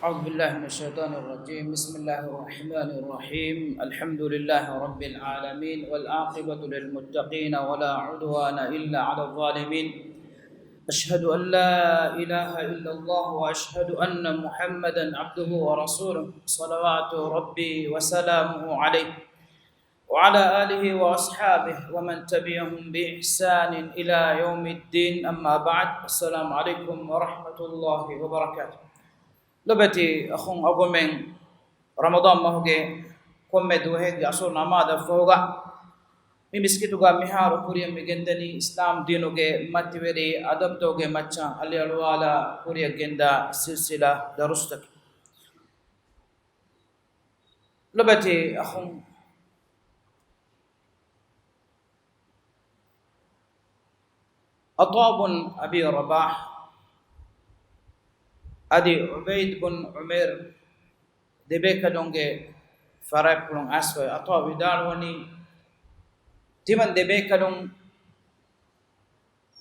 أعوذ بالله من الشيطان الرجيم. بسم الله الرحمن الرحيم. الحمد لله رب العالمين والعاقبة للمتقين ولا عدوان إلا على الظالمين. أشهد أن لا إله إلا الله وأشهد أن محمدا عبده ورسوله صلوات ربي وسلامه عليه وعلى آله وأصحابه ومن تبعهم بإحسان إلى يوم الدين. أما بعد، السلام عليكم ورحمة الله وبركاته. لبتي أخون أقومين رمضان مهجة كم دوهج أصور نماذج فوقا مسكتوغا مهارو كوريا مجندني إسلام دينوغا ماتيوري أدبتوغا ماتشا اللي الوالا كوريا جندا سلسلة درستك. لبتي أخون أطاب أبي رباح أدي عبيد بن عمير دبيكا دونجي فرق لون أسوأ أطاب داروني تمن دبيكا دون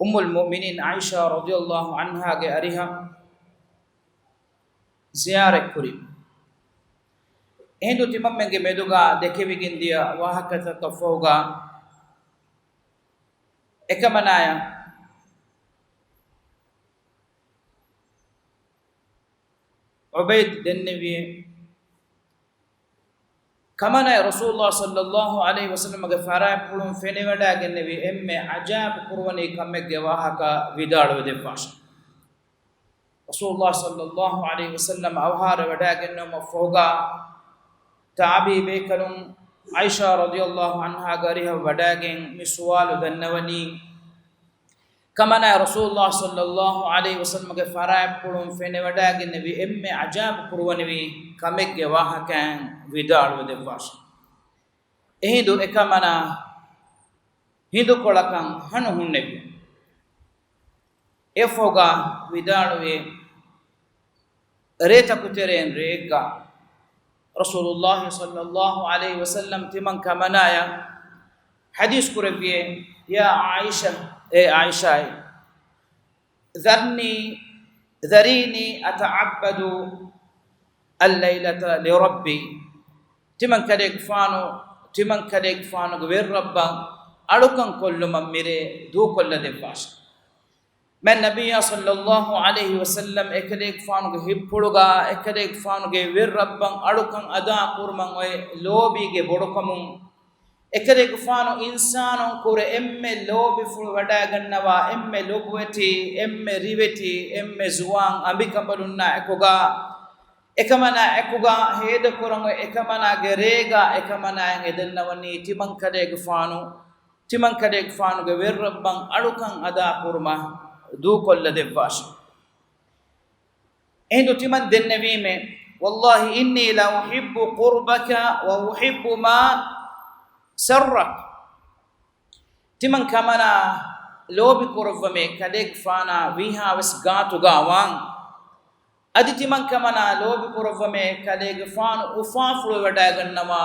أم المؤمنين عائشة رضي الله عنها أريها زيارة كريم هندو تمن من مدوغا دكيبي جنديا وهكذا تفوغا إكمنايا عبيد النبي كمان رسول الله صلى الله عليه وسلم غفارا يقولون فيني ودا النبي عجاب قروني كم جواهك ودار ودفاش رسول الله صلى الله عليه وسلم أوهار ودا النوم فوقا تعبي بكرم عائشة رضي الله عنها غريها ودا مسوال ذنوني كمان رسول الله صلى الله عليه وسلم غفارا يقولون فيني ودا النبي عجاب قروني كم جواهك ودار ودفاش اهدو اكمنا هندو كولكان هنو هنبي افوغا وداروي ريتا كترين ريغا رسول الله صلى الله عليه وسلم تمن كمنايا حديث كربيه يا عائشة عائشة ذريني أتعبد الليلة لربي تمن كدك فانو غير ربا ألوكن كل مميري دو كل دفاش من نبي صلى الله عليه وسلم اكدك فانو هبپلوغا اكدك فانو غير ربا ألوكن أدا كورمن لوبي غي بودكمون اكدك فانو إنسانو كور لوبي فل ودا گنوا لوبوتي ريوتي زوان أمبيكمبلنا اكوغا ekamana ekuga heda korango ekamana gerega ekamana edenawani timan kade gfanu ge werrabban alukan ada kurma du kolla devash endo timan dennevime wallahi inni la uhibbu qurbaka wa uhibbu ma sarrak timan kamana lobi kurvame kade gfana wiha wes gatu gawan aditi man kamana lobi kuravame kaleg fan ufaflo wada gannawa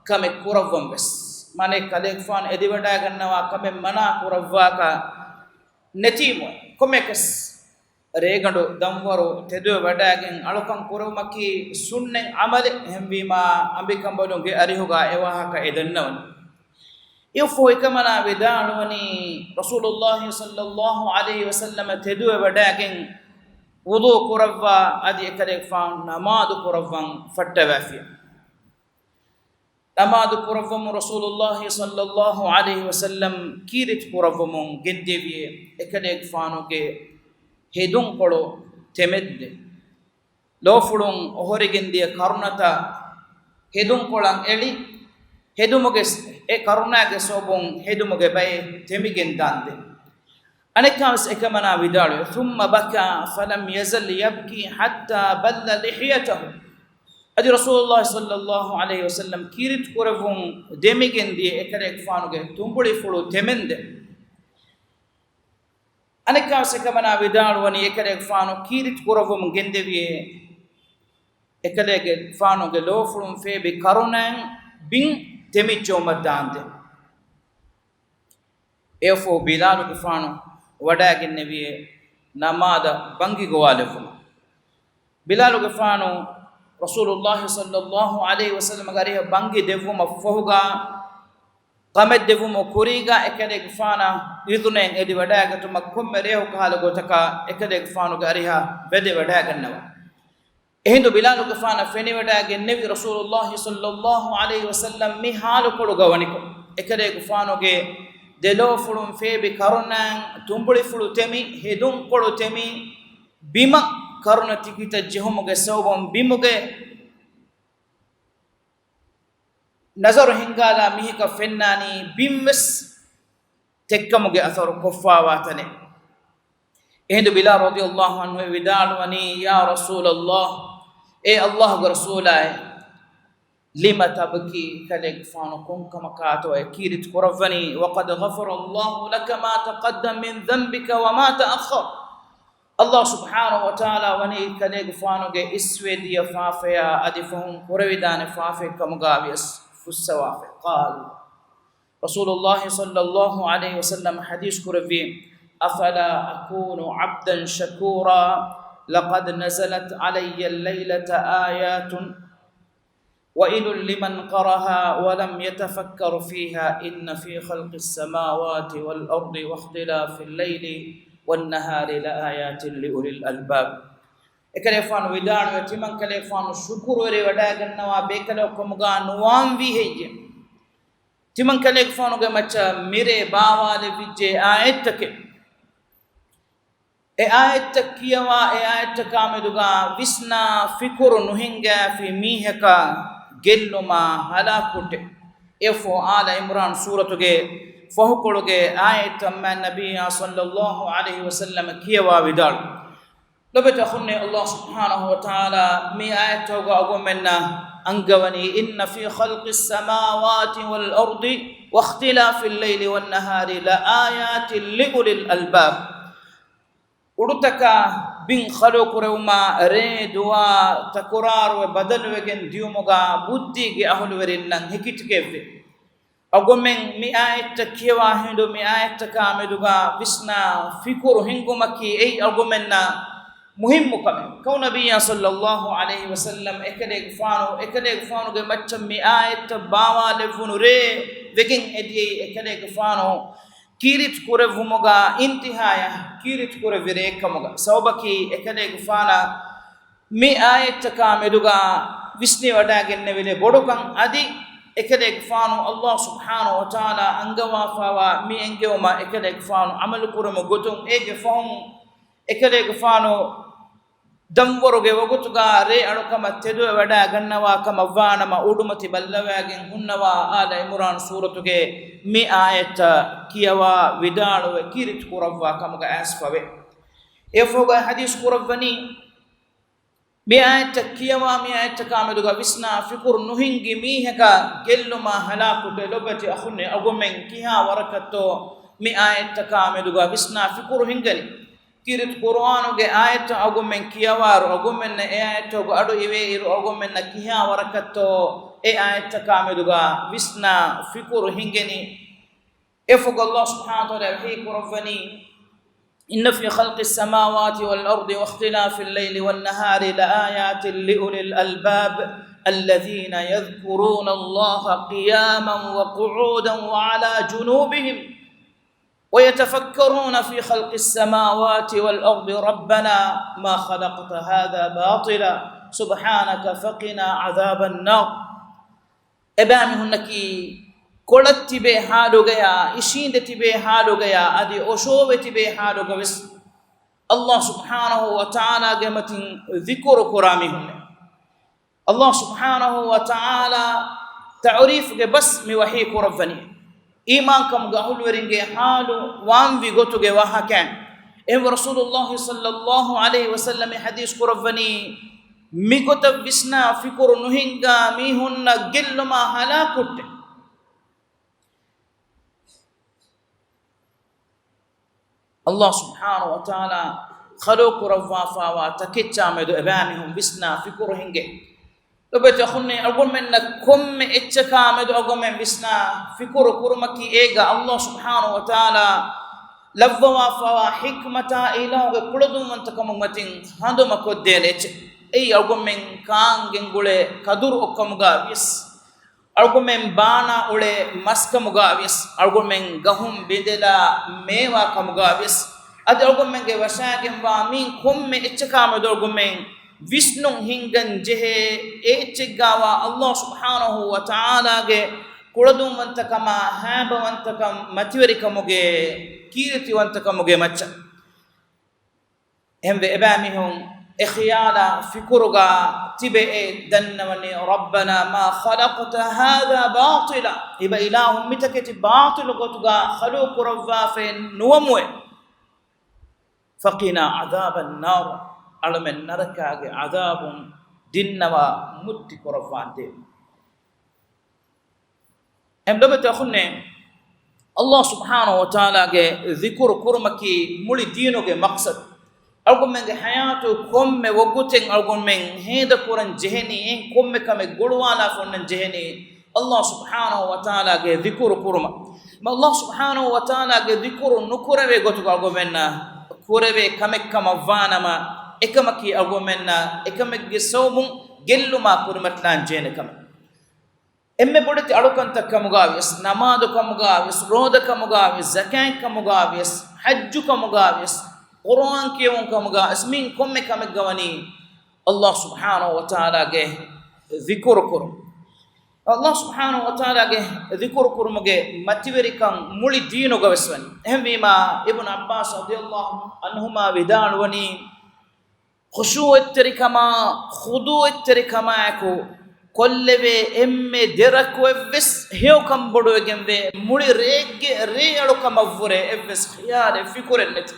kame kuravam bes mane kaleg fan edi wada gannawa kame mana kuravaka netimo komekas regando damwaro tedo wada gen alukan kuravmaki sunne amale hembima ambikambodonge arihuga ewahaka edannawan ifo ikamana vidalwani rasulullah sallallahu alaihi wasallam tedo wada gen wudu kuravva adi ekadek fan namadu kuravvan fattavafia namadu kuravvam rasulullah sallallahu alaihi wasallam kirit kuravvam geddeviye ekadek fanuge hedun kolo temedde lofulun ohorigendiya karunata hedun kolan eli hedumuge karunage sobon hedumuge bay temigen dande أنكاس إكمنا بداره ثم بكى فلم يزل يبكي حتى بل لحيته أدي رسول الله صلى الله عليه وسلم كيرت كورفون دميجن دي إكريك فانوجه تنبولي فلو تمند أنكاس إكمنا بداره وني إكريك فانو كيرت كورفون جندبيه إكريك فانوجه لو فلون في بكارونين بين تميجو مدانده إفو بلالو كفانو wadagen nebiye namada bangi gowale fu Bilal gafanu Rasulullah sallallahu alaihi wasallam gariha bangi devuma fohuga qamed devuma kuriga ekade gafana idunen edi wadaga tuma komme rehu kala gotaka ekade gafanu gariha bede wadaga nawa ehindu Bilal gafana feni wadaga nabi Rasulullah sallallahu alaihi wasallam mi halu kodu gawaniko ekade gafanu ge delo fulum febi karunan tumbuli fulu temi hedun kodu temi bima karuna tikita jehumuge sawbam bimuge nazar hingala mihika fennani bimmes tekkamuge atharu kuffawatane ehindu Bilal radiyallahu anhu vidalwani ya Rasulullah Allah rasulay lima tabki kalek fanu kunkama kato akirit kuravani wa qad ghafara Allah laka ma taqaddam min dhanbika wa ma ta'akhkhar Allah subhanahu wa ta'ala wani kale gfanuge iswediya fafaya adifahum kurevidane fafe kamugavias fussawafe qal Rasulullah sallallahu alaihi wasallam hadith kurevi afala akunu abdan shakura laqad nazalat alayya al-laylata ayatun wa ilul liman qaraha wa lam yatafakkar fiha inna fi khalqis samawati wal ardi wa ikhtilafil layli والنهار لآيات لأولي الألباب إكلفان ودان وتمن كلفان شكر وروداعن نوا بكلو كمغا نوام في هيج تمن كلفان وجمعة ميرة باوال فيجي آيتك آيتك كيوا آيتك كامدوغا وسنا فكر نهنجا في ميهكا جلما هلاكوت إفو آل عمران سورة فهقولك آية من النبي صلى الله عليه وسلم كيوا بدار لبت أخني الله سبحانه وتعالى مي آية توقع أقومنا أنقوني إن في خلق السماوات والأرض واختلاف الليل والنهار لآيات لأولي الألباب ورتك بين خلق روما ريدوا تكرار وبدل وجن ديومغا بدي أهل ورنن هكيت كيف agomen mi ayetta kiwa hindu mi ayetta kameduga visna fikuru hingumaki ei agomenna muhimmu kame kaw nabiyya sallallahu alaihi wasallam ekade gfano ge macca mi ayetta bawa levunu re vegin edi ekade gfano kirit kure vumoga intihaya kirit kure vire kamoga sawbaki ekade gfana mi ayetta kameduga visni wadagenne vele bodukan adi ekade gfanu Allah subhanahu wa ta'ala angawa fawa mi engewma ekade gfanu amal kuramo gotum ege fahum ekade gfanu damworoge wagutuga re anukama tedu wada gannawa kama vanama udumati ballawagen hunnawa ala imran suratuge mi ayata kiyawa vidalo kirit kurawwa kamaga asfawe efoga hadith kurawani mi ayata kiyawa mi ayata kameduga visna fikur nuhingi miheka gelluma halakute lobati akhunne agomen kiha warakato mi ayata kameduga visna fikur hingani kirit qur'anuge ayata agomen kiyawaru agomen ne ayata go adu iwe iru agomen na kiha warakato e ayata kameduga visna fikur hingani efoga Allah subhanahu wa ta'ala hi kurafani إن في خلق السماوات والأرض واختلاف الليل والنهار لآيات لأولي الألباب الذين يذكرون الله قياما وقعودا وعلى جنوبهم ويتفكرون في خلق السماوات والأرض ربنا ما خلقت هذا باطلا سبحانك فقنا عذاب النار إبامهنكي kolatti be halugaya ishindati be halugaya adi oshobeti be halugawis Allah subhanahu wa ta'ala gematin dhikru kuramihun Allah subhanahu wa ta'ala ta'rif ge bas mi wahi kuravani iman kam gahul weringe halu wamvi gotuge wahakan em Rasulullah sallallahu alaihi wasallam hadith kuravani mi gotab visna fikru nuhinga mi hunna gelluma halakutte الله سبحانه وتعالى خلوق رفافا وتكتشا مدو إبامهم بسنا فكرهن جه لبت أخوني أقول منك كم إتشكا مدو أقول من بسنا فكر كرمكي إيجا الله سبحانه وتعالى لفوا فوا حكمة إله كلدو من تكمل متين هندو مكودين إتش ei algumen kaangen gule kadur okkamuga vis algumen baana ule maskamuga vis algumen gahum bedela mewa kamuga vis ad algumen ge washagen wa min komme echkama dolgumen visnun hingan jehe echgawa Allah subhanahu wa ta'ala ge kuladumwantakama habawantakam matiwarikamuge kirtiwantakamuge macha embe ebamihum ikhyala fikuruga tibe dannawani rabbana ma khalaqta hadha batila iba ilahum mitakati batil gotuga khaluq rawwafe nuwamwe faqina adhaban nar alamen narakage adhabun dinnawa mutti korafante embe takhunne Allah subhanahu wa ta'ala ge dhikr kurmaki muli dino ge maqsad algumen ge hayatu komme woguten algumen heda kuran jeheni en komme kame gulwala fonnan jeheni Allah subhanahu wa ta'ala ge dhikr kurma ma Allah subhanahu wa ta'ala ge dhikr nukurave gotu algumenna kurave kame kama vanama ekamaki algumenna ekamege sawmun gelluma kurmatlan jene kama emme bodati alukanta kamugavis namadu kamugavis roda kamugavis zakat kamugavis hajju kamugavis Quran kiyun kamuga ismin komme kamegawani Allah subhanahu wa ta'ala ge dhikr kur Allah subhanahu wa ta'ala ge dhikr kur muge mativeri kan muli dino gaweswani ehmima ibn Abbas radiyallahu anhuma vidanwani khushu etterikama khudu etterikama ko kolleve emme derakwe ves hew kam bodo gembe muli rege re alukam avure evs khiyale fikurenneti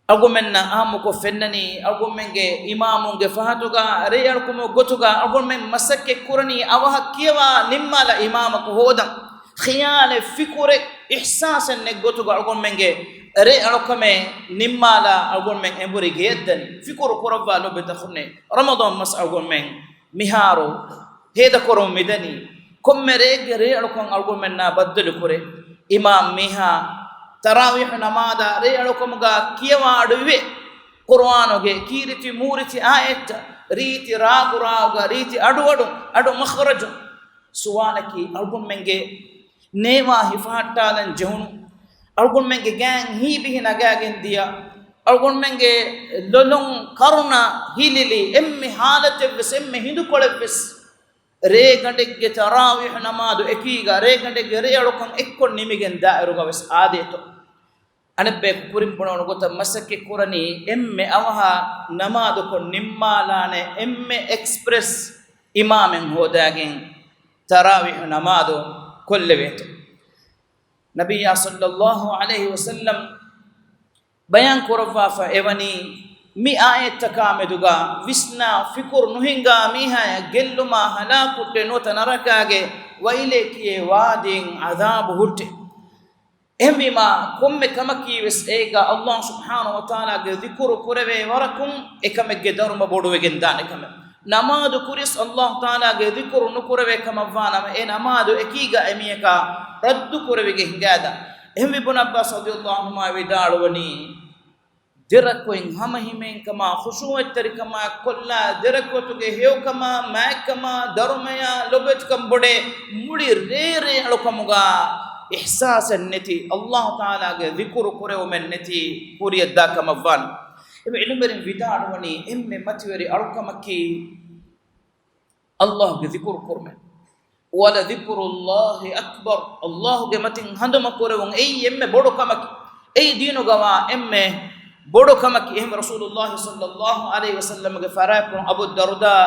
argumenna amuko fennani argumenge imamunge fahatuga re alkumo gotuga argumen masakke kurani awaha kiwa nimmala imamako hodam khiyale fikure ihsasan ne gotuga argumenge re alukame nimmala argumen emburi geddani fikuru korava lo betakhne ramadan mas argumen miharo heda korom midani kommerege re alukon argumenna baddalu kore imam miha tarawih namada re alukomga kiyawa aduwe qur'anoge kiriti muriti ayat riti raguraga riti adu makhraj suwanaki argumenge newa hifattalan jehunu argumenge gang hibi nagagen dia argumenge lolong karuna hilili emmi halate emme hindu kolebes re gandege tarawih namadu ekiga re gandege re alukon ekkon nimigen dairuga wes adeto anabbe kurim bono gota masakke kurani emme awaha namadu ko nimmalane emme express imamen hodagen tarawih namadu kolleveto nabiyya sallallahu alaihi wasallam bayan kurava fa evani mi ayat takameduga visna fikur nuhinga miha gelluma halakutte no tanarakage waile kiye wadin azab hutte emima komme kamaki wes ega Allah subhanahu wa ta'ala ge dhikru kurave warakum ekamege daruma boduwe gendane kame namadu kuris Allah ta'ala ge dhikru nukurave kamavana e namadu ekiga emiyaka raddu kurave ge hingada emmi ibn Abbas radiyallahu anhu vidalwani dirakoin hamahimen kama khushu'at kama kolla dirakotuge hewkama maakama darumaya lobet kam bode mudi re alukamuga ihsasan neti Allah ta'ala ge dhikru kurew men neti kuriyadda kamavan ebe ilumberin vidalwani emme mativeri alukamaki Allah ge dhikru kurmen wala dhikrullahi akbar Allah ge matin handuma kurewon ei emme bodo kamaki ei dinu gawa emme bodo kamaki ehm Rasulullah sallallahu alaihi wasallam ge farakun Abu Darda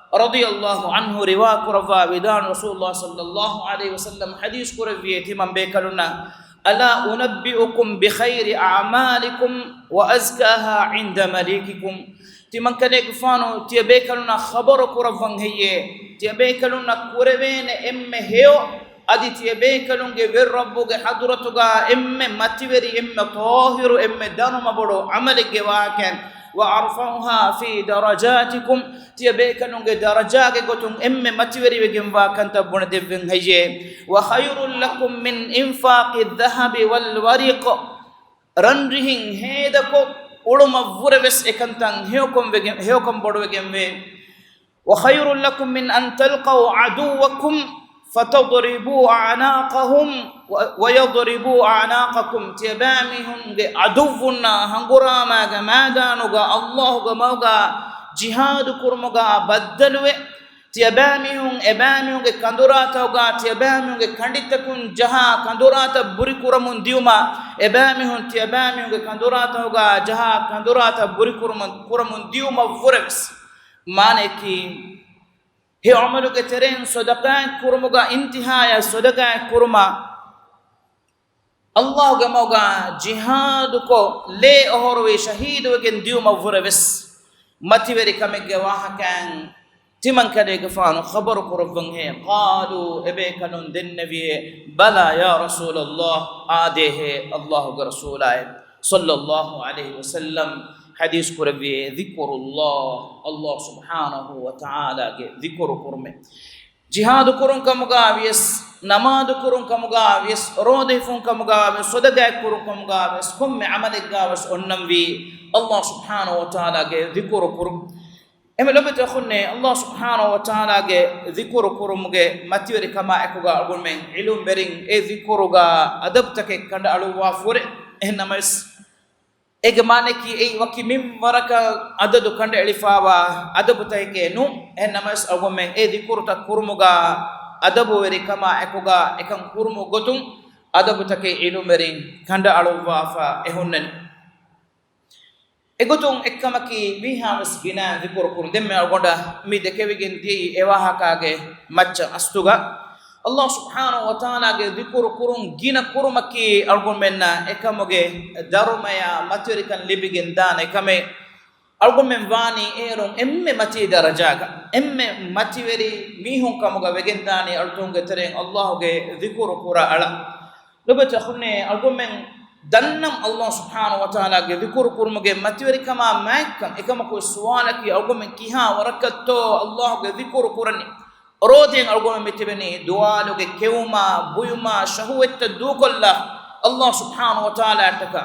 radiyallahu anhu riwa kurava vidan Rasulullah sallallahu alaihi wasallam hadis kuravie timam bekaluna ala unabbiukum bi khairi a'malikum wa azkaha 'inda malikikum timan kane gfano tiabekaluna khabar kuravan heye tiabekaluna kurevene emme heo adi tiabekalunge ver rabbuge hadratuga emme mativeri emme tahiru emme danuma bodo amalige waken wa arfa'uha fi darajatikum tiabekalunge darajage gotum emme mativeri wegen wakan tabuna devven heye wa khayrun lakum min infaqi adh-dhahabi wal wariq ranrihin hedako uluma vureves ekantan heokom bodwegemme wa khayrun lakum min an talqaw aduwakum fatadribu a'naqahum wa yadribu a'naqakum tibamihum ge aduvunna hangurama ga madanuga Allah ga mawga jihad kurmuga baddaluwe tibamihum ebamihum ge kandurata ga tibamihum ge kanditakun jaha kandurata burikuramun diuma ebamihum tibamihum ge kandurata ga jaha kandurata burikuramun diuma vureves maneki he amalu ke teren sadaqa kurmuga intihaya sadaqa kurma Allah ga mawga jihad ko le ohorwe shahid wegen diuma vureves mativeri kamege wahakan timan kade gafanu khabar kurban he qalu ebe kanun den nabi bala ya rasul Allah adehe Allah ga rasulay sallallahu alaihi wasallam hadis kurbi dhikrullah Allah subhanahu wa ta'ala ge dhikru kurme jihad kurun kamuga yes namaz kurun kamuga yes rode fun kamuga sadaqa kurun kamuga yes kum amale gawas onnambi Allah subhanahu wa ta'ala ge dhikru kurum eme lobete khunne Allah subhanahu wa ta'ala ge dhikru kurum ge matiweri kama ekuga algun ilum bering e dhikru ga adab take kanda alu wa fure enamas egmane ki ei waki mim waraka adadu kande elifawa adabu taike nu enamas algomen e dikurta kurmuga adabu veri kama ekuga ekan kurmu gotum adabu take ilumerin kanda aluwa fa ehunnen egotum ekkamaki bihamas gina dikur kur demme algonda mi dekevigen di ewaha kage macca astuga Allah subhanahu wa ta'ala ge dhikru kurun gina kurumaki algomenna ekamoge darumaya maturikan libigen dana ekame algomen vani eron emme mati darajaga emme mati veri mihun kamoga wegen dani altunge tereng Allah ge dhikru kura ala lobeta khunne algomen dannam Allah subhanahu wa ta'ala ge dhikru kurumuge mati veri kama maikkan ekamako suwalaki algomen kiha warakatto Allah ge dhikru kurani rodien algoma metibeni dualuge keuma buyuma shahuwetta dukolla Allah subhanahu wa ta'ala ataka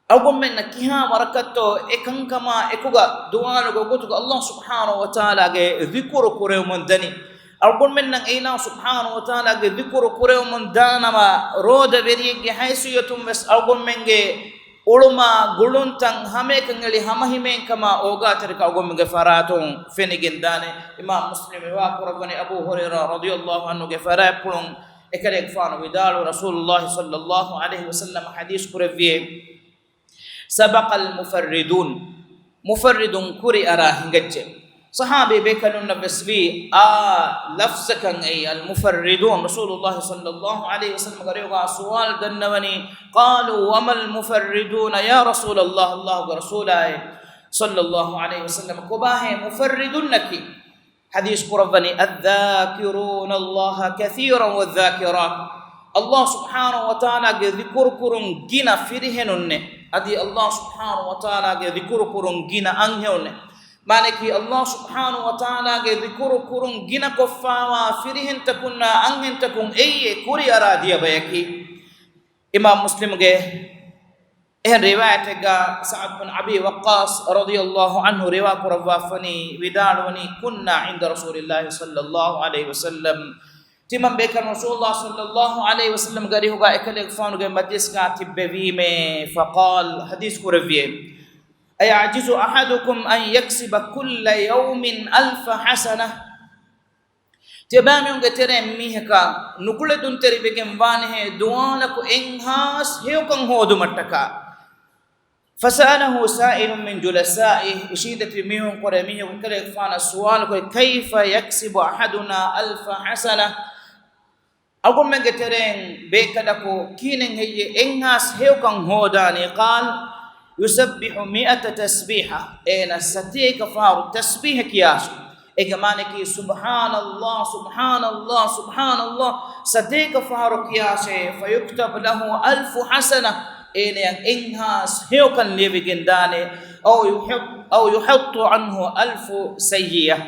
algoma nakiha warakatto ekankama ekuga dualuge gotuga Allah subhanahu wa ta'ala ge dhikru kureumun dani algoma nan ina subhanahu wa ta'ala ge dhikru kureumun danama roda veriyege haisuyatum wes algoma ge uluma guluntan hame kangeli hamahimen kama oga terika ogomge faratun fenigen dane imam muslim wa qurabani abu hurairah radhiyallahu anhu ge farapun ekare fanu widalu rasulullah sallallahu alaihi wasallam hadis kurevie sabaqal mufarridun kuri ara hingajje sahabi bekalun nabiswi lafzakan ay al mufarridun rasulullah sallallahu alaihi wasallam gariwa sual dannawani qalu wamal mufarridun ya rasulullah Allah rasulai sallallahu alaihi wasallam kubahe mufarridun naki hadis qurabani adh-dhakiruna Allah kathiran wadh-dhakirat Allah subhanahu wa ta'ala ge dhikr kurun gina firihenunne adi Allah subhanahu wa ta'ala ge dhikr kurun gina anghewne maneki Allah subhanahu wa ta'ala ge dhikru kurun gina koffawa firihin takunna anghen takun eye kuri aradiya bayaki imam muslim ge riwayat ga Sa'ad bin Abi Waqqas radhiyallahu anhu riwayat kurwafani widalwani kunna inda Rasulillah sallallahu alaihi wasallam timam bekan Rasulullah sallallahu alaihi wasallam gari hoga ekale fanu ge majlis ka tibbi me faqal hadis kurviye أيعجز أحدكم أن يكسب كل يوم 1000 حسنة تبامي ترى ميهكا نقولدون تري بكم وانه دوانك إنهاس هيوكم هو دمتكا فسأله سائل من جلسائه إشيدة ميهم قرميه وكذا فانا سؤال كيف يكسب أحدنا 1000 حسنة أقول من ترين بكذاكو كينن هي إنهاس هيوكم هو داني قال يسبح 100 تسبيحة أين ستيك فار تسبيح كياس إجمانك سبحان الله سبحان الله سبحان الله ستيك فار كياس فيكتب له 1000 حسنة أين إنهاس هيوكن ليبجن داني أو يحط عنه 1000 سيئة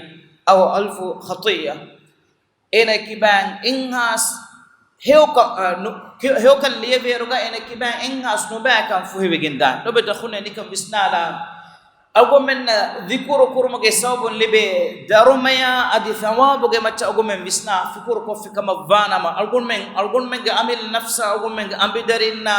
أو 1000 خطية أين كبان إنهاس hewkan liyeveruga ene kiba engas no ba kan fu hewiginda no be dakhune nikam bisnala agomen dhikuru kurmage sabun libe darumaya adi thawabu ge macha agomen bisna fikur ko fikama vana ma algonmen ge amil nafsa algonmen ge ambidarinna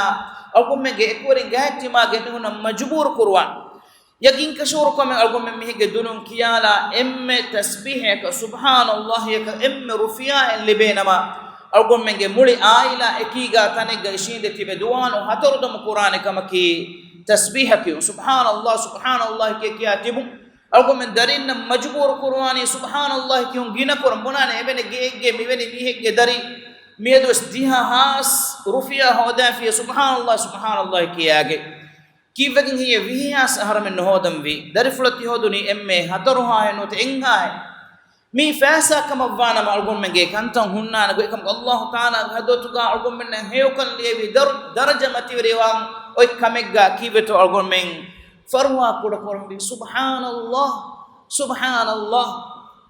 algonmen ge ekori gatti ma ge huna majbur kurwan yakin kashur ko men algonmen mi ge dunun kiyala emme tasbih ka subhanallah ka emme rufiya libe nama algonmen ge muli aila ekiga tanega ishinde tibe duwano hatordum qur'an kamaki تسبيحك سبحان الله كي كاتب أقول من دارين مجبور قرآني سبحان الله كي هم جينا قرآن بنانا إبن جي ميبن ميه داري ميدو استيها هاس رفيا هودا في سبحان الله كي آگے كيف بقين هي فيهاس أهرم النهودم في داري فلتي هودوني أمي هتروها هنو تإنها مي فاسا كما فانا ما أقول من جي كانتم هنا نقول كم الله تعالى هدوتك أقول من هيوكن لي درجة متوريوان oy kamegga kibeto algon men farwa kuda korbi subhanallah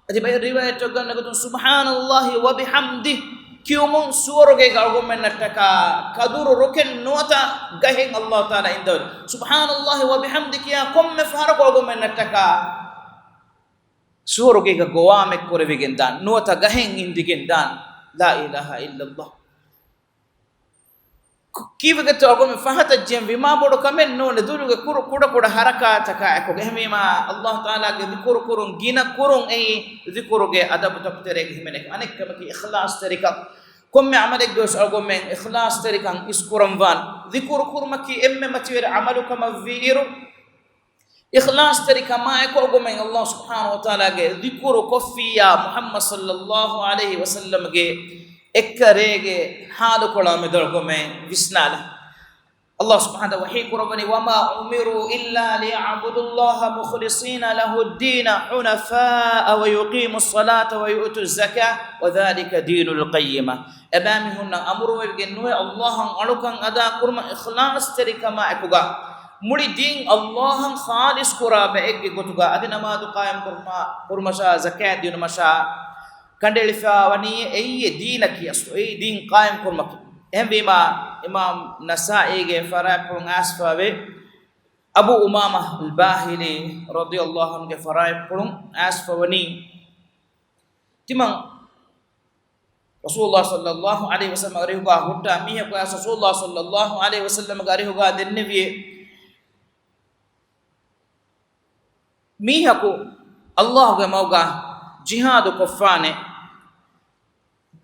adi bay riwayat to ganna gotun subhanallah wa bihamdi kiumun suroge algon men nataka kaduru roken nota gahen allah taala indor subhanallah wa bihamdi kiya komme fara algon men nataka suroge ga goame korbigendan nota gahen indigendan la ilaha illallah كيف قلت أقول من فهد الجنب ما بدو كمان نون دولو كورا حركة تكا أكو جهمي ما الله تعالى ذكر كورون جينا كورون أي ذكر جه أدب تبترك همنك أنا كم كي إخلاص تريكا كم عملك دوس أقول من إخلاص تريكا إسكورم فان ذكر كورم كي ما تير عملك ما فيرو إخلاص تريكا ما أكو أقول من الله سبحانه وتعالى ذكر كفيا محمد صلى الله عليه وسلم جه ekkarege halu kolame dolgome visnala Allah subhanahu wa ta'ala qur'ani wama umiru illa liya'budullaha mukhlisina lahu ad-din hunafa wa yuqimus salata wa yu'tuz zakah wa dhalika dinul qayyima abami hunna amru genwe Allah alukan ada kurma ikhlas terikama ekuga muri din Allah khalis qurabe egge gotuga adi namaz qaim kurma sha zakat din masha kandelifa wani ay deenaki astu ay deen qaim kurmak ehbima imam nasa'i ge farai pun asfawe abu umama al-bahili radhiyallahu anhu ge farai pun asfawani timang rasulullah sallallahu alaihi wasallam arihuga hutta miya ko rasulullah sallallahu alaihi wasallam arihuga denneviye miya ko allah ge mauga jihad kofane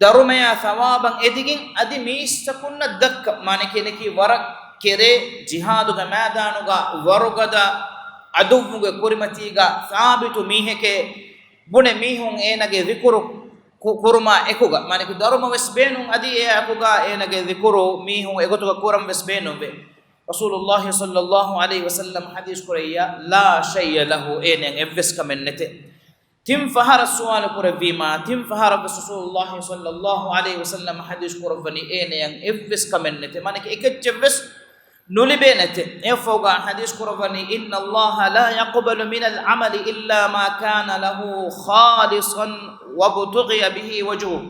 darumaya thawaban edigin adi miistakunna dakka mane keneki warak kere jihad ga maidanu ga warugada aduvuge kurimatiga sabitu miheke bune mihun enage zikuru kurma ekuga mane ku daruma wesbenun adi e akuga enage zikuru mihun egotuga kuram wesbenun be rasulullah sallallahu alaihi wasallam hadis kuriya la shay'a lahu enen evves kamennete تم فهر السؤال كربيما تم فهر رسول الله صلى الله عليه وسلم حديث كربني ين افس كمنت مانك اكجبس نولبينت افوغا حديث كربني ان الله لا يقبل من العمل الا ما كان له خالصا وابتغي به وجهه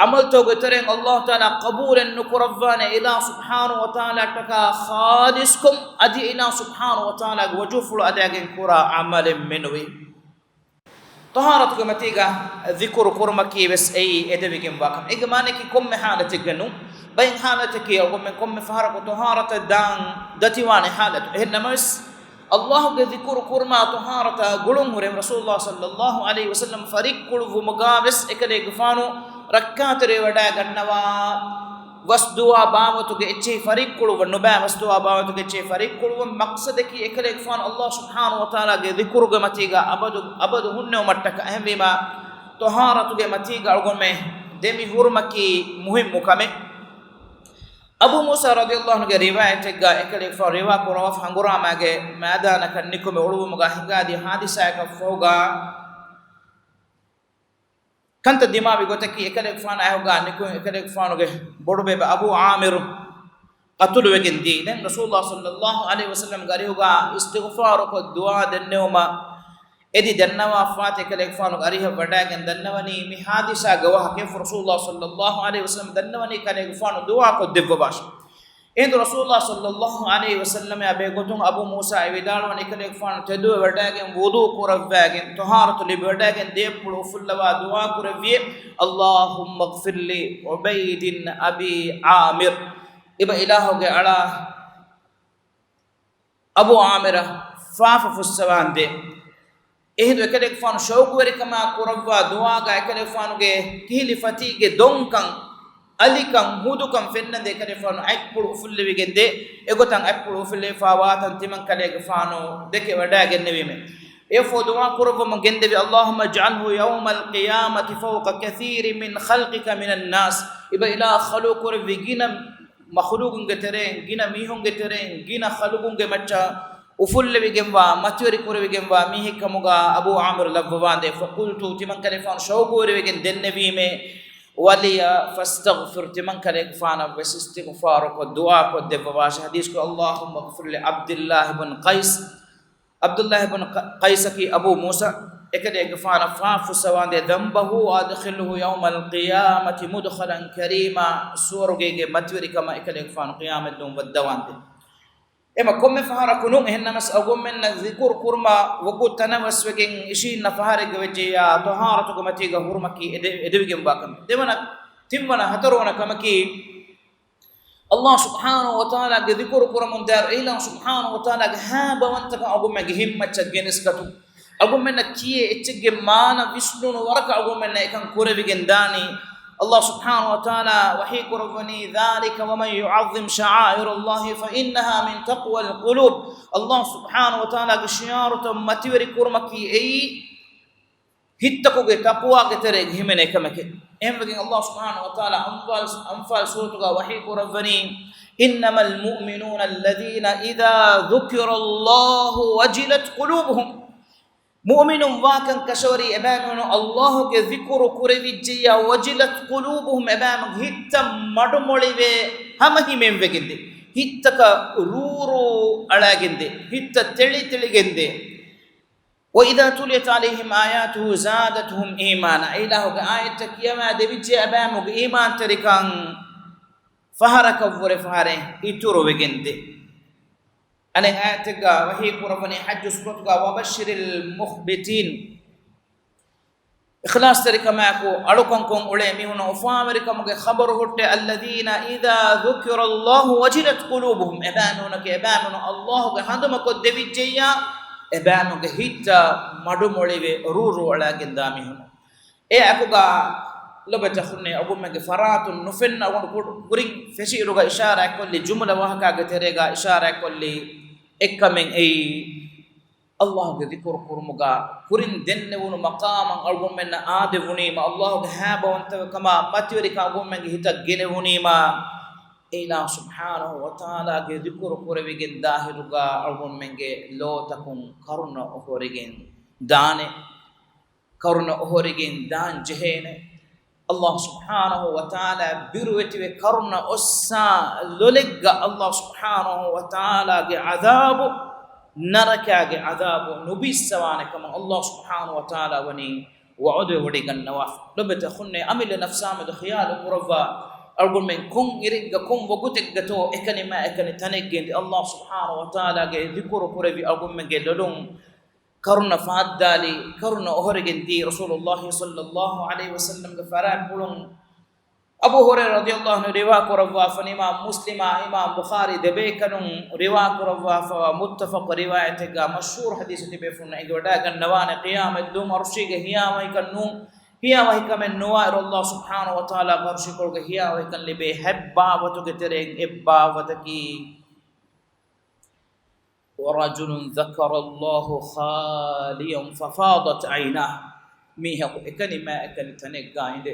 عملت غترين الله تعالى قبول نكرفان الى سبحانه وتعالى تكا خالصكم ادي الى سبحانه وتعالى وجوف اداغن كرا عمل منوي طهارة كمتيجا ذكر كرمكي بس أي أدبكم باكم إجمانك كم حالة جنو بين حالتك أو من كم فهرك طهارة الدان دتوان حالة إنما الله ذكر كرما طهارة قلهم رسول الله صلى الله عليه وسلم فريق كل ومقابس إكلي قفانو ركعت ريودا جنوا وسدوا باوتو كإتشي فريق كل ونبا وسدوا باوتو كإتشي فريق كل ومقصد كي إكلي قفان الله سبحانه وتعالى ذكر كمتيجا أبد هن ومتك أهم بما طهارة كمتيجا أرجمه دمي هرمكي مهم مكمل أبو موسى رضي الله عنه رواية تجا إكلي قفان رواية كروف هنغورا ماجي ماذا نكنيكم أولو مغاهيكا دي حادثة كفوجا كنت دماغي قلتكي إكلك فان أهوغا نكون إكلك فان بوربي أبو عامر قتل وكن دين رسول الله صلى الله عليه وسلم قال هوغا استغفارك الدعاء دنيوما edi dannawa fate kale fanu ariha wadagen dannawani mi hadisa gawah ke rasulullah sallallahu alaihi wasallam dannawani kale fanu dua ko debba bash ಎಂದು ರಸೂಲುಲ್ಲಾಹ ಸಲ್ಲಲ್ಲಾಹು ಅಲೈಹಿ ವಸಲ್ಲಂ ಅಬೆ ಗೊತುಂ ಅಬು ಮೂಸಾ ಇವಿದಾಳು ನಿಕಲೆ ಫಾನ್ ತೆದು ವಡಾಗೆ ವುದು ಕುರವ್ವಾಗೆ ತಹಾರತು ಲಿ ವಡಾಗೆ ದೇಪುಳು ಫುಲ್ಲವಾ ದುಆ ಕುರವ್ವೆ ಅಲ್ಲಾಹುಮ್ಮ ಗ್ಫಿರ್ಲಿ ಉಬೈದಿನ್ ಅಬಿ ಆಮಿರ್ ಇಬ ಇಲಾಹುಗೆ ಅಳ ಅಬು ಆಮಿರ ಫಾಫ ಫುಸ್ಸವಾಂದೆ ehdu ekale fanu shawkuwari kama kurawwa du'a ga ekale fanuge kihli fatige donkan alikan hudukan fennande ekale fanu akpulu fullewigende egotan akpulu fulle fawatan timan kale fanu deke wada gennewime e fo du'a kurawwa mo gendebi allahumma ij'alhu yawmal qiyamati fawqa kathirin min khalqika minan nas iba ila khaluq kurwigina makhluqun getere gina mihun getere gina khaluqun ge macha ufullewigembwa maturi kurewigembwa mihi kamuga abu amr labwande faqultu timan kale fan shawgoriwigen dennewime waliya fastaghfir timan kale fana istighfar ko dua ko debwa hadis ko allahumma ighfir li abdullah ibn qais ki abu musa ekade gfana fafu sawande dambahu adkhilhu yawm alqiyamati mudkhalan karima surugege maturi kama ekade gfana qiyamat dum wadawande ema komme fahara kunun henna mas agum men zikur kurma wagu tanawas wegen ishi na fahare gweje ya taharatu gumati ga hurmaki edewigem bakam demana timmana hatarona kamaki Allah subhanahu wa ta'ala ge zikur kurmun dar ila subhanahu wa ta'ala ge ha bawantaka agum me himmat genis katu agum men kiye etchege mana vishnu no waraka agum men ekan kurevigen dani Allah subhanahu wa ta'ala wahi kurvani dhalika wa man yu'azzim sha'air Allah fa innaha min taqwa al-qulub Allah subhanahu wa ta'ala gishiyaratu matiwari kurmaki ei hittako ge taqwa ge tere himene kamake emwagi Allah subhanahu wa ta'ala anfal suratuga wahi kurvani innamal mu'minuna alladhina idha dhukira Allah wajilat qulubuhum mu'minun wakan kashori ebanu Allah ke zikru kurevijja wajilat qulubuhum ebanu hitta madumolive hamahimem veginde hittaka ruru alaginde hitta teligende wa idha tuliyat alaihim ayatuhu zadatuhum imana ilahu ka ayat kiyama devijja ebanu iman tarikan faharaka fahare ituru veginde ane ayatiga wahi kurafani hajj suratga wabashiril mukhbitin ikhlas tarika mako alukonkon ule mihuna ufamari kamuge khabar hotte alladhina idha dhukira Allah wajilat qulubuhum ebanuna ke ebanuna Allah ge handuma ko devijja ebanuge hitta madumolive ruru alaginda mihuna e akuga lobata khunne agumge faratun nufenna guring feshiruga ishara kolli jumla wahaka ge terega ishara kolli ekkamen ei Allah ge dhikr kurmuga kurin dennewunu maqaman algumen aade wunima Allah ge habawanta kama matwari ka algumen ge hitak gene wunima ila subhanahu wa ta'ala ge dhikr kurwigen dahiruga algumen ge lotakun karuna ohorigen dane karuna ohorigen dan jehene Allah subhanahu wa ta'ala birwetiwe karuna ossa lolegga Allah subhanahu wa ta'ala ge azabu naraka ge azabu nubisawane kama Allah subhanahu wa ta'ala wani wa'udu wadigan nawaf lobeta khunne amil nafsam de khiyal murawwa argul men kun irigga kun wogutek gato ekani ma ekani taneggendi Allah subhanahu wa ta'ala ge dhikru kurevi argul men ge lolum karuna faaddali karuna ohorigendi rasulullah sallallahu alaihi wasallam ge faran bulun abu hurairah radhiyallahu anhu riwa kurawwa fani imam muslima imam bukhari debe kanun riwa kurawwa fa muttafaq riwayat ga mashhur hadith tibe funna igoda gannawane qiyamah dum arshi ge hiyama ikannu hiyama ikamen nuwair Allah subhanahu wa ta'ala arshi ko ge hiyama ikan libe habba watu ge tereng ebba wataki ورجل ذكر الله خاليا ففاضت عيناه ميه اكني ما اكن تنغايند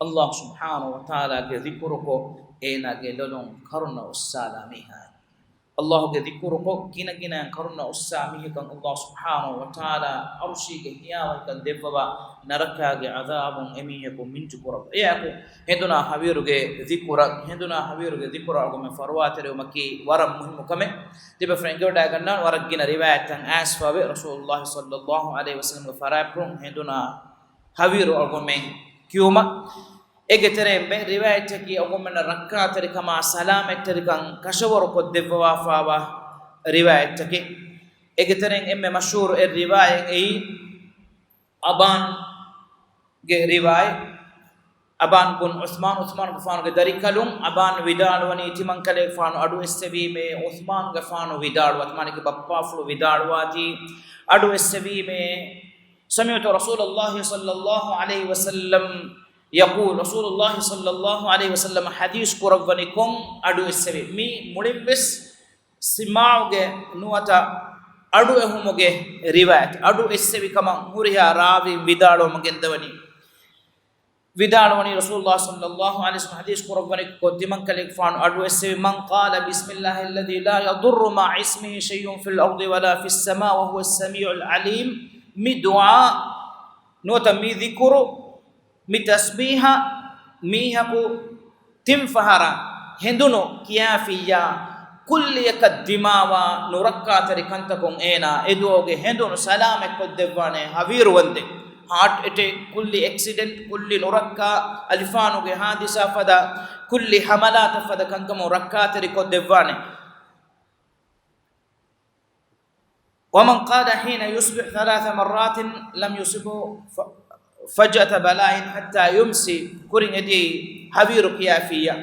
الله سبحانه وتعالى ذكركو اينا گلون كرنا والسلامها الله ذكر كنا كنا كرنا أسامي كان الله سبحانه وتعالى أرشيك يا وكان دبوا نركع عذاب أميكم من جبر إياكو هندنا حبيرك ذكر هندنا حبيرك ذكر أقوم فرواتر ومكي ورم مهم كم تبى فرنجو داعنا ورجينا رواية أسفا رسول الله صلى الله عليه وسلم فرابرون هندنا حبير أقوم كيوما egetere be riwayat ki ogomena rakkat ri kama salamet ri kan kashawar ko devwa fawa riwayat ki egetere emme mashhur er riwayat ei aban ge riwayat aban bun usman gafan ge darikalum aban widalwani timankale fanu adu estebi me usman gafanu widalwat mani ke bappa flu widalwati adu estebi me sami'tu rasulullah sallallahu alaihi wasallam يقول رسول الله صلى الله عليه وسلم حديث قربانكم أدو السبب مي مولبس سماعوجه نواتا أدو هموجه رواية أدو السبب كما هوريها راوي بدارو مجندوني بداروني رسول الله صلى الله عليه وسلم حديث قربانك قدمان كلك فان أدو السبب من قال بسم الله الذي لا يضر مع اسمه شيء في الأرض ولا في السماء وهو السميع العليم مي دعاء نواتا مي ذكرو mi tasbiha mi haku timfahara henduno kiafiya kulli yakaddimawa nurakka tari kantakon ena edoge henduno salame koddevane haviru wande heart attack kulli accident kulli nurakka alifanu ge hadisa fada kulli hamalat fada kankamo rakka tari koddevane ومن قال حين يصبح 3 مرات لم يصبه فجأة بلاء حتى يمسي كورين دي حبيرو كيافيا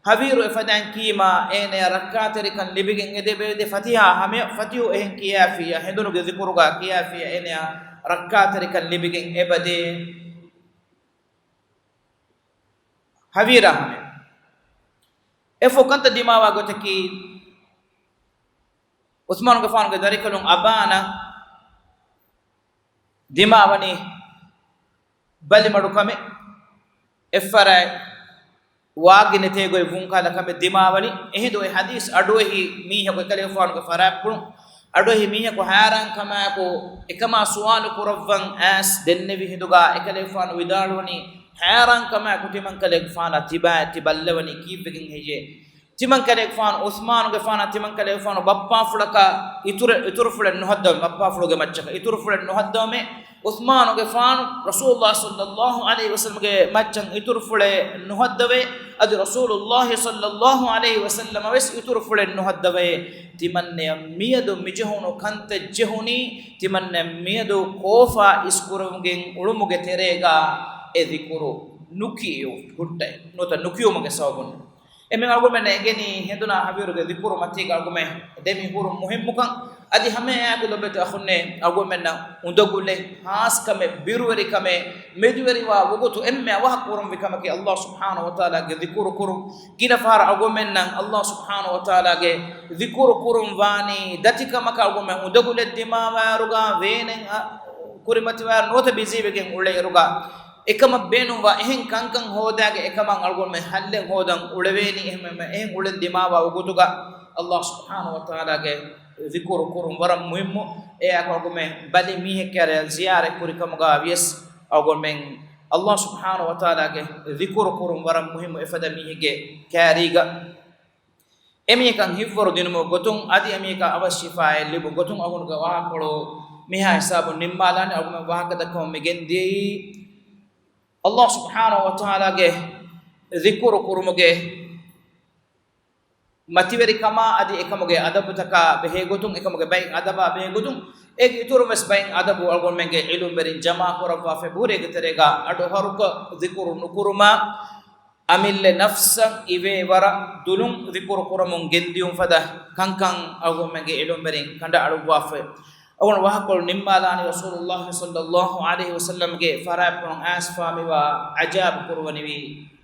حبيرو افدان كيما ان ركعت ركن لبيغن دي بيد فتيها هم فتيو ان كيافيا هندونو ذكروا كيافيا ان ركعت ركن لبيغن ابدي حبيرا هم افو كنت ديماوا غتكي عثمان غفان غداريكلون ابانا ديماوني bali madu kame effaray waagine tegoy vunkala kame dimawani ehido e hadis adohi miha ko kale fon ko farapun adohi miha ko haran kama ko ekama sual ko ravvan as dennevi hiduga ekale fon widalwani haran kama ko timan kale fana tibati ballawani kibegin heje timan kale fon usman ge fana timan kale fon bappa fulaka itur fulen no hadda bappa fuluge macca itur fulen no hadda me Uthman ge fan Rasulullah sallallahu alaihi wasallam ge maccan itur fule nuhaddave adi Rasulullah sallallahu alaihi wasallam wes itur fule nuhaddave timanne miyadu mijehuno kante jehuni timanne miyadu kofa iskurumgen ulumuge terega edikuru nukiyo hutte nota nukiyo muge sawgun emen argumen egeni heduna habiru ge dikuru matiga argumen demi huru muhimmukan adi hame yaku lobete akhunne argumen na undogule has kame birweri kame medweri wa wogotu emme wa kurum bikamaki Allah subhanahu wa ta'ala ge dikuru kurum gina fara argumen na Allah subhanahu wa ta'ala ge dikuru kurum vani datika maka argumen undogule dimama ruga venen kurimati war nota bizibe ge ulle ruga ekama benuwa ehen kankan hodage ekama algon me halle hodan uleveni ehen ulen dimawa ugutuga Allah subhanahu wa ta'ala ge zikuru kurum waram muhimmu e algon me bali mi hekare ziyare kuri kamuga yes algon men Allah subhanahu wa ta'ala ge zikuru kurum waram muhimmu efada mi hege kariga emi kan hiforo dinumo gotung adi emi ka abashifa libu gotung algon ga wa kolo miha hisabu nimmalani algon wa kada ko megendi Allah subhanahu wa ta'ala ge zikuru kurumuge mativeri kama adi ekamuge adabu taka behegotung ekamuge bain adaba behegotung eg ituru mes bain adabu algon menge ilum berin jama korava fe bure geterega adu haruka zikuru nukuruma amille nafsa ive wara dulum zikuru kurumun gendium fada kankan algon menge ilum berin kanda adu wafe awon wahakol nimmalani Rasulullah sallallahu alaihi wasallam ge farapon asfami wa ajab kurwani wi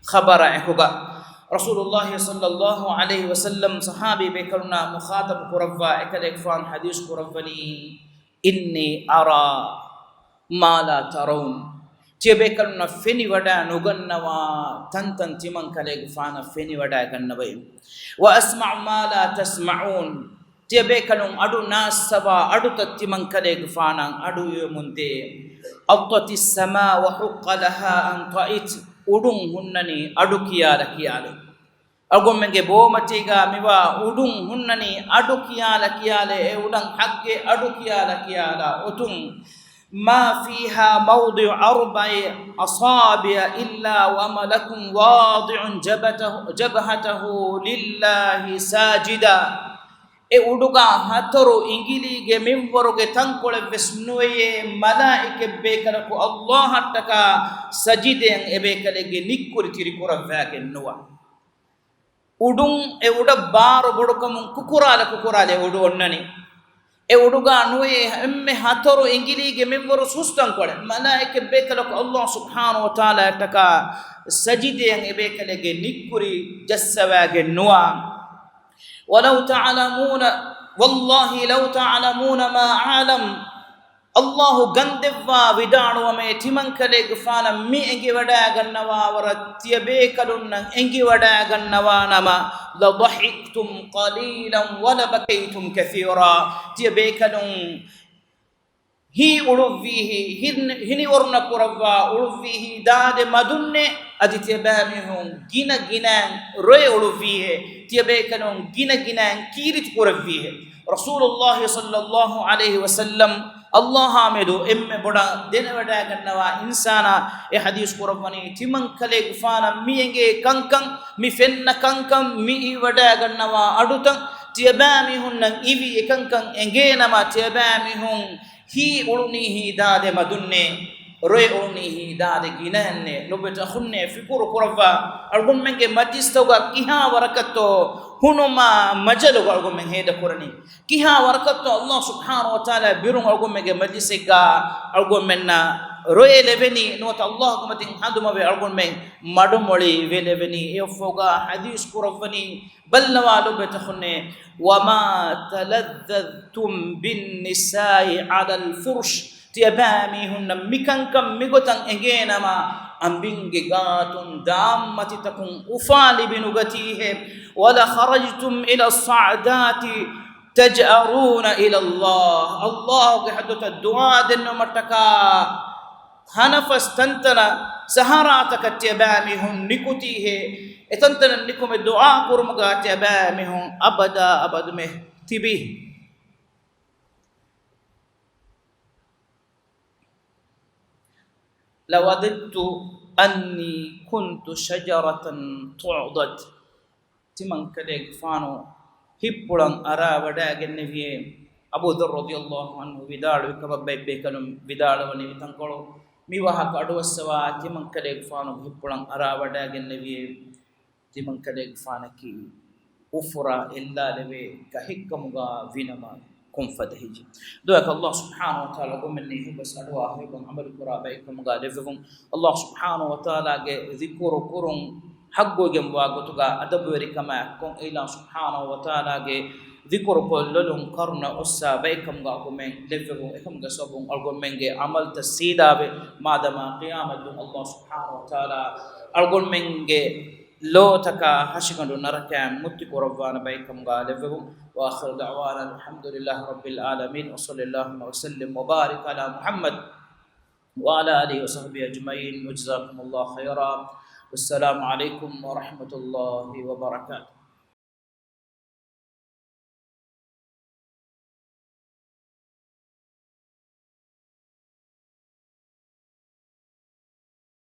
khabara ekuga Rasulullah sallallahu alaihi wasallam sahabi bekalna mukhatab kurawwa ekale fan hadis kurawani inni ara ma la tarawun tiyabekaluna feni wada nugannawa tantan timan kale fana feni wada gannawa wa asma'u ma la tasma'un tiyabekalun adu nasaba adu tattiman kale fana adu munde awtati sama wa huqqalaha an ta'it udun hunnani adu kiyala kiyala agomenge bomatiga miwa udun hunnani adu kiyala kiyale e udan hagge adu kiyala kiyala utun ما فيها موضع 4 أصابع إلا وملك واضع جبهته لله ساجدا e uduga hatoro ingilige memworuge tankole vesnuye malaike bekala ko Allah hattaka sajiden e bekalege nikkuri tiri kuravage nuwa udun e uda baro bodukamun kukurale udu onnani e uduga nuye emme hatoro ingilige memworu sustan kole malaike bekala ko Allah subhanahu wa ta'ala hattaka sajiden e bekalege nikkuri jassawage nuwa ولو تعلمون والله لو تعلمون ما أعلم الله غندوا ودانو ومي تمن كليغ فانا مي انغي ودا غنوا ورتي بكلن انغي ودا غنوا نما لضحكتم قليلا ولبكيتم كثيرا تي بكلن هي أولوفيه هني ورنا كروا أولوفيه داد مدنة أدي تبامهم جنا روي أولوفيه تبيكنون جنا كيرت كرفيه رسول الله صلى الله عليه وسلم الله حامدو بڑا دين ودا گنوا انسانا اي حديث قرباني تمن كلي غفانا مينگه كنكن مي فن كنكن مي ودا گنوا ادوتن تيبامي هن ايوي كنكن انگينما تيبامي هن هي اولنيه داد مدنه روي اولنيه داد گيننه لوبتا خنه فكر قرفا ارغون منگه مجستوغا كيها وركتو hunuma majalu algo men heda korani kiha warkatto Allah subhanahu wa ta'ala birun algo mege majlisega algo menna roye leveni not Allah kumatin haduma be algo men madumoli veleveni efoga hadith kurafani balnawalu betakhne wama taladdhtum bin nisa'i ala al fursh tiyabami hunna mikankam migotan engenama ambinge gatun dammati takun ufali binugatihe wala kharajtum ila as-sa'dati taj'aruna ila Allah hadatha du'a den mataka hanafas tantana saharata katibami hun nikutihe etantana nikume du'a kurmuga tibami hun abada abadme tibi لوددت أني كنت شجرة تعضد تمن كليك فانو هبلان أرا وداع النبي أبو ذر رضي الله عنه بدار وكبب بيكلم بدار وني تنقلو ميوها كادو السوا تمن كليك فانو هبلان أرا وداع النبي تمن كليك فانكي أفرا إلا لبي كهكمغا فينما كم فتحيج دوك الله سبحانه وتعالى قمني بس أدوا هيكم عمل قرابيكم غالفهم الله سبحانه وتعالى ذكر كرم حقو جنبوا قطعا أدبوري كما كم إلى سبحانه وتعالى ذكر كلهم كرنا أسا بيكم غاكمين لفهم إكم غصبهم أرغمين عمل تسيدا ما دام قيامة الله سبحانه وتعالى أرغمين لو تكا حشكندو نركام متي قربان بيكم غالفهم واخر دعوانا الحمد لله رب العالمين وصلى الله وسلم وبارك على محمد وعلى اله وصحبه اجمعين وجزاكم الله خيرا والسلام عليكم ورحمه الله وبركاته.